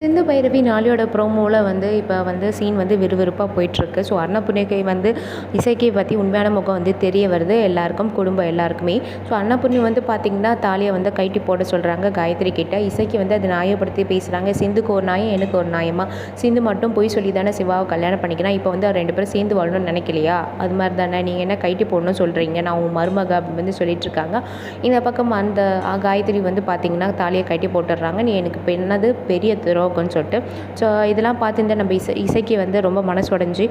சிந்து பைரவி நாளியோட ப்ரோமோவில் வந்து இப்போ வந்து சீன் வந்து விறுவிறுப்பாக போயிட்டுருக்கு. ஸோ அன்னபூர்ணிகை வந்து இசைக்கு பற்றி உண்மையான முகம் வந்து தெரிய வருது எல்லாருக்கும், குடும்பம் எல்லாருக்குமே. ஸோ அன்னபூர்ணி வந்து பார்த்திங்கன்னா தாலியை வந்து கைட்டி போட சொல்கிறாங்க காயத்ரி கிட்ட. இசைக்கு வந்து அது நியாயப்படுத்தி பேசுகிறாங்க. சிந்துக்கு ஒரு நியாயம், எனக்கு ஒரு நியாயமா? சிந்து மட்டும் போய் சொல்லி தானே சிவாவை கல்யாணம் பண்ணிக்கலாம். இப்போ வந்து ரெண்டு பேரும் சேர்ந்து வாழணும்னு நினைக்கலையா? அது மாதிரி தானே நீங்கள் என்ன கைட்டி போடணும்னு சொல்கிறீங்க? நான் உன் மருமக அப்படின்னு வந்து சொல்லிட்டுருக்காங்க. இந்த பக்கம் அந்த காயத்ரி வந்து பார்த்திங்கன்னா தாலியை கைட்டி போட்டுடுறாங்க. நீ எனக்கு பெண்ணது பெரிய துரோகம்னு சொல்லிட்டு. ஸோ இதெல்லாம் பார்த்துட்டு நம்ம இசைக்கு வந்து ரொம்ப மனசு உடஞ்சி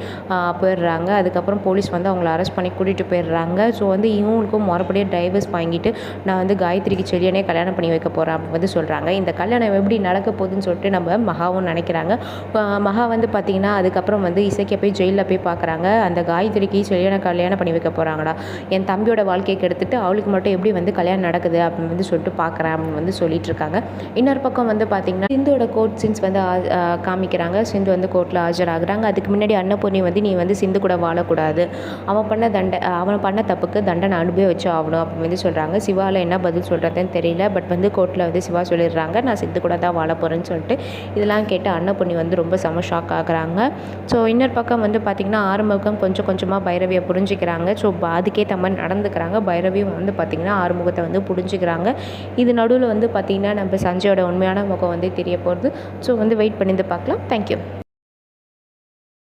போயிடுறாங்க. அதுக்கப்புறம் போலீஸ் வந்து அவங்கள அரெஸ்ட் பண்ணி கூட்டிகிட்டு போயிடுறாங்க. ஸோ வந்து இவங்களுக்கும் மறுபடியும் டைவர்ஸ் வாங்கிட்டு நான் வந்து காயத்ரிக்கு செல்லியனே கல்யாணம் பண்ணி வைக்க போகிறேன் அப்படின்னு வந்து சொல்கிறாங்க. இந்த கல்யாணம் எப்படி நடக்க போகுதுன்னு சொல்லிட்டு நம்ம மகாவும் நினைக்கிறாங்க. மகா வந்து பார்த்திங்கன்னா அதுக்கப்புறம் வந்து இசைக்கு போய் ஜெயிலில் போய் பார்க்குறாங்க. அந்த காயத்ரிக்கு செல்லியனை கல்யாணம் பண்ணி வைக்க போகிறாங்களா, என் தம்பியோட வாழ்க்கையை கெடுத்துட்டு அவளுக்கு மட்டும் எப்படி வந்து கல்யாணம் நடக்குது அப்படின்னு வந்து சொல்லிட்டு பார்க்குறேன் அப்படின்னு வந்து சொல்லிட்டு இருக்காங்க. இன்னொரு பக்கம் வந்து பார்த்திங்கன்னா சிந்தோட கோர்ட் சீன்ஸ் வந்து காமிக்கிறாங்க. சிந்து வந்து கோர்ட்டில் ஆஜராகிறாங்க. அதுக்கு முன்னாடி அன்னபூர்ணி வந்து நீ வந்து சிந்து கூட வாழக்கூடாது, அவன் பண்ண தப்புக்கு தண்டனை அனுபவிச்சு ஆகணும் அப்படின்னு வந்து சொல்கிறாங்க. சிவாவில் என்ன பதில் சொல்கிறதுன்னு தெரியல. பட் வந்து கோர்ட்டில் வந்து சிவா சொல்லிடுறாங்க நான் சிந்து கூட தான் வாழ போகிறேன்னு சொல்லிட்டு. இதெல்லாம் கேட்டு அன்னபூர்ணி வந்து ரொம்ப செம ஷாக் ஆகுறாங்க. ஸோ இன்னொரு பக்கம் வந்து பார்த்திங்கன்னா ஆறுமுகம் கொஞ்சம் கொஞ்சமாக பைரவியை புரிஞ்சிக்கிறாங்க. ஸோ அதுக்கேற்ற மாதிரி நடந்துக்கிறாங்க. பைரவியும் வந்து பார்த்திங்கன்னா ஆறுமுகத்தை வந்து புரிஞ்சிக்கிறாங்க. இது நடுவில் வந்து பார்த்திங்கன்னா நம்ம சஞ்சயோட உண்மையான முகம் வந்து தெரிய போகிறது. ஸோ வந்து வெயிட் பண்ணி பார்க்கலாம். தேங்க்யூ.